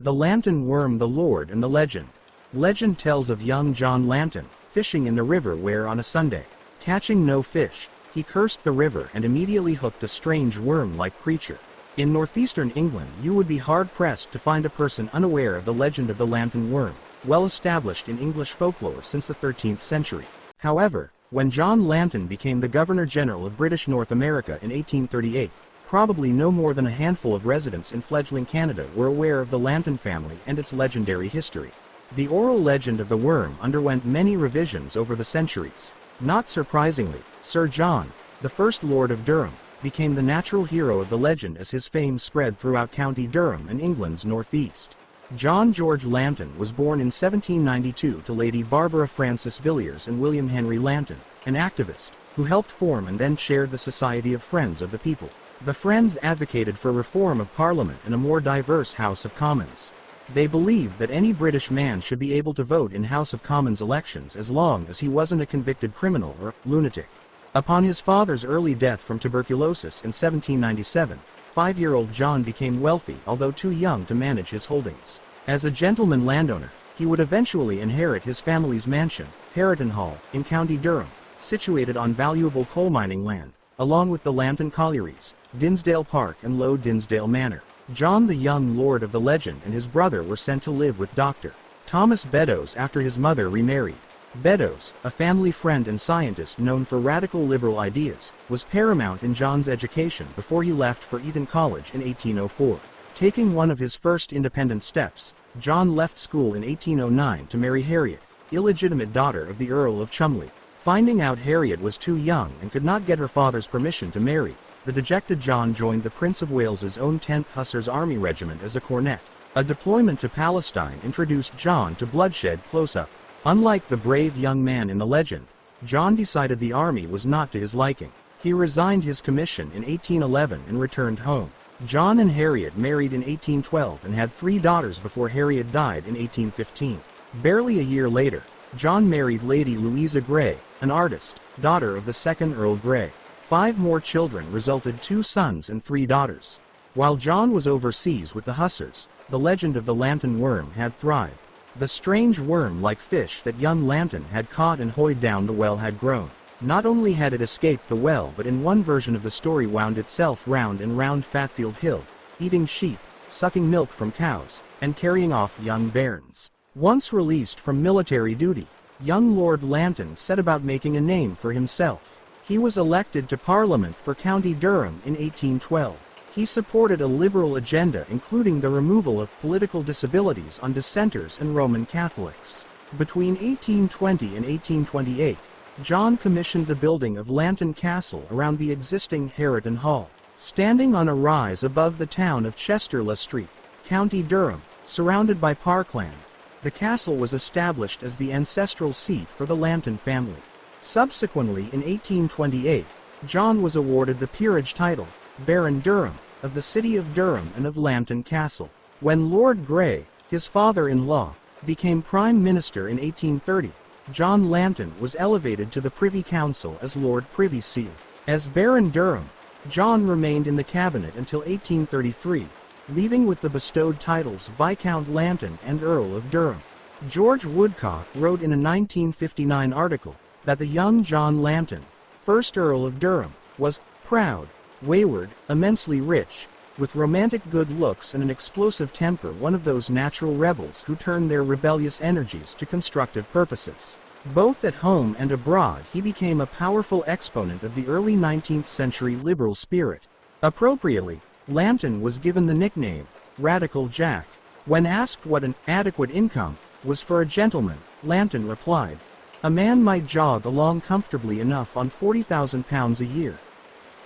The Lambton Worm, the Lord and the Legend. Legend tells of young John Lambton, fishing in the river where on a Sunday, catching no fish, he cursed the river and immediately hooked a strange worm-like creature. In northeastern England you would be hard-pressed to find a person unaware of the legend of the Lambton Worm, well established in English folklore since the 13th century. However, when John Lambton became the Governor-General of British North America in 1838, probably no more than a handful of residents in fledgling Canada were aware of the Lambton family and its legendary history. The oral legend of the worm underwent many revisions over the centuries. Not surprisingly, Sir John, the first Lord of Durham, became the natural hero of the legend as his fame spread throughout County Durham and England's northeast. John George Lambton was born in 1792 to Lady Barbara Frances Villiers and William Henry Lambton, an activist, who helped form and then chaired the Society of Friends of the People. The Friends advocated for reform of Parliament and a more diverse House of Commons. They believed that any British man should be able to vote in House of Commons elections as long as he wasn't a convicted criminal or lunatic. Upon his father's early death from tuberculosis in 1797, 5-year-old John became wealthy although too young to manage his holdings. As a gentleman landowner, he would eventually inherit his family's mansion, Harriton Hall, in County Durham, situated on valuable coal mining land, along with the Lambton Collieries, Dinsdale Park and Low Dinsdale Manor. John, the young lord of the legend, and his brother were sent to live with Dr. Thomas Beddoes after his mother remarried. Beddoes, a family friend and scientist known for radical liberal ideas, was paramount in John's education before he left for Eton College in 1804. Taking one of his first independent steps, John left school in 1809 to marry Harriet, illegitimate daughter of the Earl of Cholmondeley. Finding out Harriet was too young and could not get her father's permission to marry, the dejected John joined the Prince of Wales's own 10th Hussars Army Regiment as a cornet. A deployment to Palestine introduced John to bloodshed close-up. Unlike the brave young man in the legend, John decided the army was not to his liking. He resigned his commission in 1811 and returned home. John and Harriet married in 1812 and had 3 daughters before Harriet died in 1815. Barely a year later, John married Lady Louisa Grey, an artist, daughter of the 2nd Earl Grey. 5 more children resulted, 2 sons and 3 daughters. While John was overseas with the Hussars, the legend of the Lambton Worm had thrived. The strange worm-like fish that young Lambton had caught and hoyed down the well had grown. Not only had it escaped the well, but in one version of the story wound itself round and round Fatfield Hill, eating sheep, sucking milk from cows, and carrying off young bairns. Once released from military duty, young Lord Lambton set about making a name for himself. He was elected to Parliament for County Durham in 1812. He supported a liberal agenda including the removal of political disabilities on dissenters and Roman Catholics. Between 1820 and 1828, John commissioned the building of Lambton Castle around the existing Harriton Hall. Standing on a rise above the town of Chester-le Street, County Durham, surrounded by parkland, the castle was established as the ancestral seat for the Lambton family. Subsequently in 1828, John was awarded the peerage title, Baron Durham, of the city of Durham and of Lambton Castle. When Lord Grey, his father-in-law, became Prime Minister in 1830, John Lambton was elevated to the Privy Council as Lord Privy Seal. As Baron Durham, John remained in the cabinet until 1833, leaving with the bestowed titles Viscount Lambton and Earl of Durham. George Woodcock wrote in a 1959 article that the young John Lambton, 1st Earl of Durham, was proud, wayward, immensely rich, with romantic good looks and an explosive temper, one of those natural rebels who turn their rebellious energies to constructive purposes. Both at home and abroad he became a powerful exponent of the early 19th century liberal spirit. Appropriately, Lambton was given the nickname, Radical Jack. When asked what an adequate income was for a gentleman, Lambton replied, "A man might jog along comfortably enough on £40,000 a year."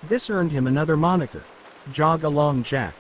This earned him another moniker, Jog Along Jack.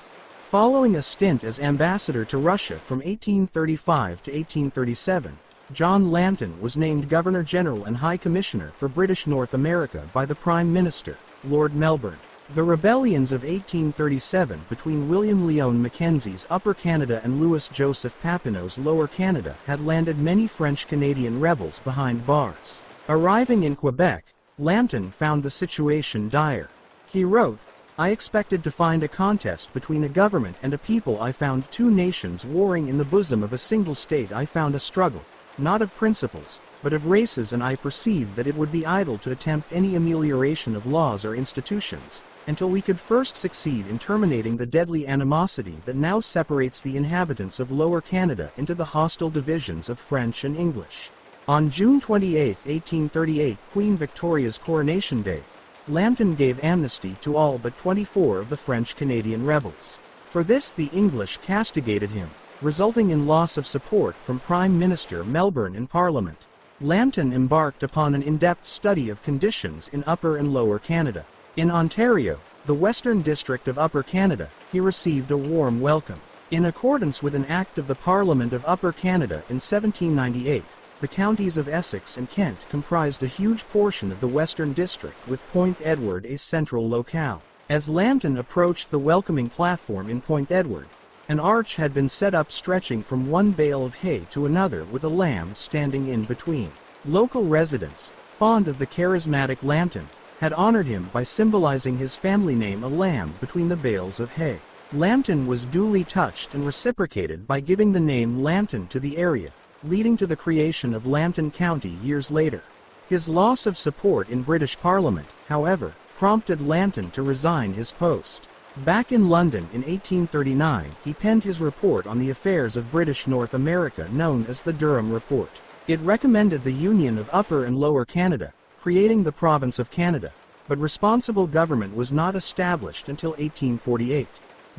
Following a stint as ambassador to Russia from 1835 to 1837, John Lambton was named Governor-General and High Commissioner for British North America by the Prime Minister, Lord Melbourne. The rebellions of 1837 between William Lyon Mackenzie's Upper Canada and Louis Joseph Papineau's Lower Canada had landed many French-Canadian rebels behind bars. Arriving in Quebec, Lambton found the situation dire. He wrote, I expected to find a contest between a government and a people. I found two nations warring in the bosom of a single state. I found a struggle, not of principles, but of races, and I perceived that it would be idle to attempt any amelioration of laws or institutions, until we could first succeed in terminating the deadly animosity that now separates the inhabitants of Lower Canada into the hostile divisions of French and English. On June 28, 1838, Queen Victoria's coronation day, Lambton gave amnesty to all but 24 of the French-Canadian rebels. For this the English castigated him, resulting in loss of support from Prime Minister Melbourne in Parliament. Lambton embarked upon an in-depth study of conditions in Upper and Lower Canada. In Ontario, the Western District of Upper Canada, he received a warm welcome. In accordance with an Act of the Parliament of Upper Canada in 1798, the counties of Essex and Kent comprised a huge portion of the Western District, with Point Edward a central locale. As Lambton approached the welcoming platform in Point Edward, an arch had been set up stretching from one bale of hay to another, with a lamb standing in between. Local residents, fond of the charismatic Lambton, had honored him by symbolizing his family name, a lamb, between the bales of hay. Lambton was duly touched and reciprocated by giving the name Lambton to the area, leading to the creation of Lambton County years later. His loss of support in British Parliament, however, prompted Lambton to resign his post. Back in London in 1839, he penned his report on the affairs of British North America, known as the Durham Report. It recommended the union of Upper and Lower Canada, creating the province of Canada, but responsible government was not established until 1848.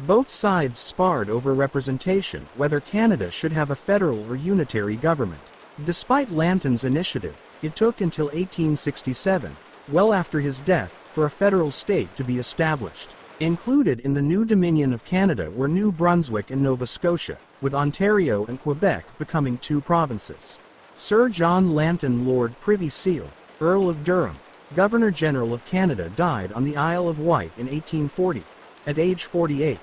Both sides sparred over representation, whether Canada should have a federal or unitary government. Despite Lambton's initiative, it took until 1867, well after his death, for a federal state to be established. Included in the new Dominion of Canada were New Brunswick and Nova Scotia, with Ontario and Quebec becoming two provinces. Sir John Lambton, Lord Privy Seal, Earl of Durham, Governor-General of Canada, died on the Isle of Wight in 1840, at age 48,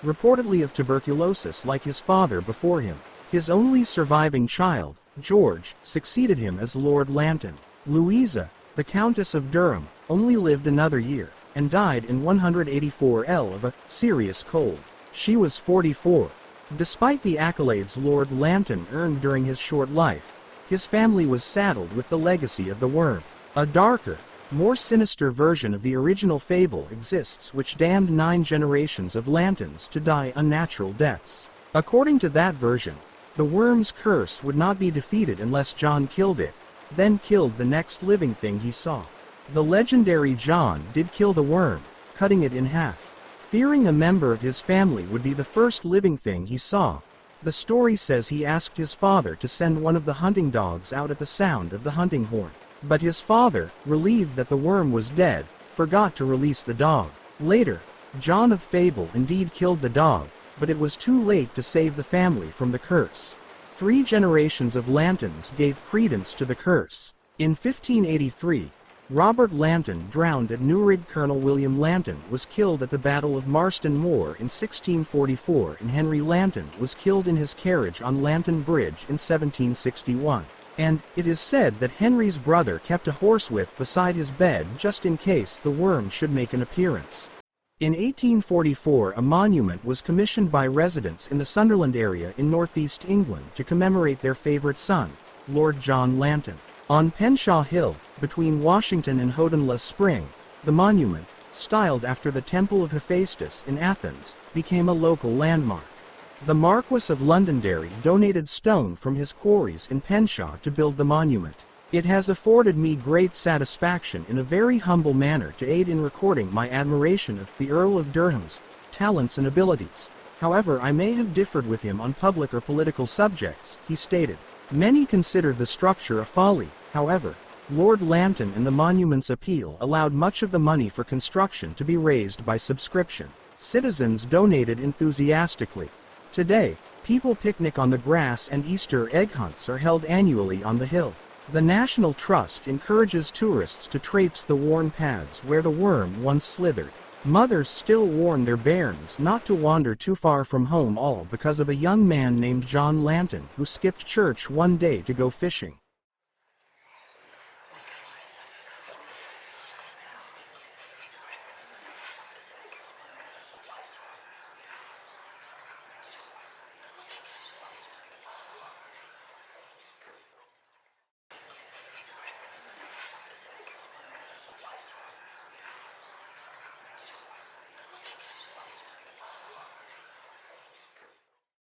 reportedly of tuberculosis like his father before him. His only surviving child, George, succeeded him as Lord Lambton. Louisa, the Countess of Durham, only lived another year, and died in 184 of a serious cold. She was 44. Despite the accolades Lord Lambton earned during his short life, his family was saddled with the legacy of the worm. A darker, more sinister version of the original fable exists, which damned 9 generations of Lambtons to die unnatural deaths. According to that version, the worm's curse would not be defeated unless John killed it, then killed the next living thing he saw. The legendary John did kill the worm, cutting it in half. Fearing a member of his family would be the first living thing he saw, the story says he asked his father to send one of the hunting dogs out at the sound of the hunting horn. But his father, relieved that the worm was dead, forgot to release the dog. Later, John of Fable indeed killed the dog, but it was too late to save the family from the curse. 3 generations of Lambtons gave credence to the curse. In 1583, Robert Lambton drowned at Newrig. Colonel William Lambton was killed at the Battle of Marston Moor in 1644, and Henry Lambton was killed in his carriage on Lambton Bridge in 1761. And it is said that Henry's brother kept a horsewhip beside his bed just in case the worm should make an appearance. In 1844, a monument was commissioned by residents in the Sunderland area in northeast England to commemorate their favorite son, Lord John Lambton. On Penshaw Hill, between Washington and Hodenlough Spring, the monument, styled after the Temple of Hephaestus in Athens, became a local landmark. The Marquess of Londonderry donated stone from his quarries in Penshaw to build the monument. It has afforded me great satisfaction in a very humble manner to aid in recording my admiration of the Earl of Durham's talents and abilities. However, I may have differed with him on public or political subjects, he stated. Many considered the structure a folly, however. Lord Lambton and the monument's appeal allowed much of the money for construction to be raised by subscription. Citizens donated enthusiastically. Today, people picnic on the grass and Easter egg hunts are held annually on the hill. The National Trust encourages tourists to traipse the worn paths where the worm once slithered. Mothers still warn their bairns not to wander too far from home, all because of a young man named John Lambton who skipped church one day to go fishing.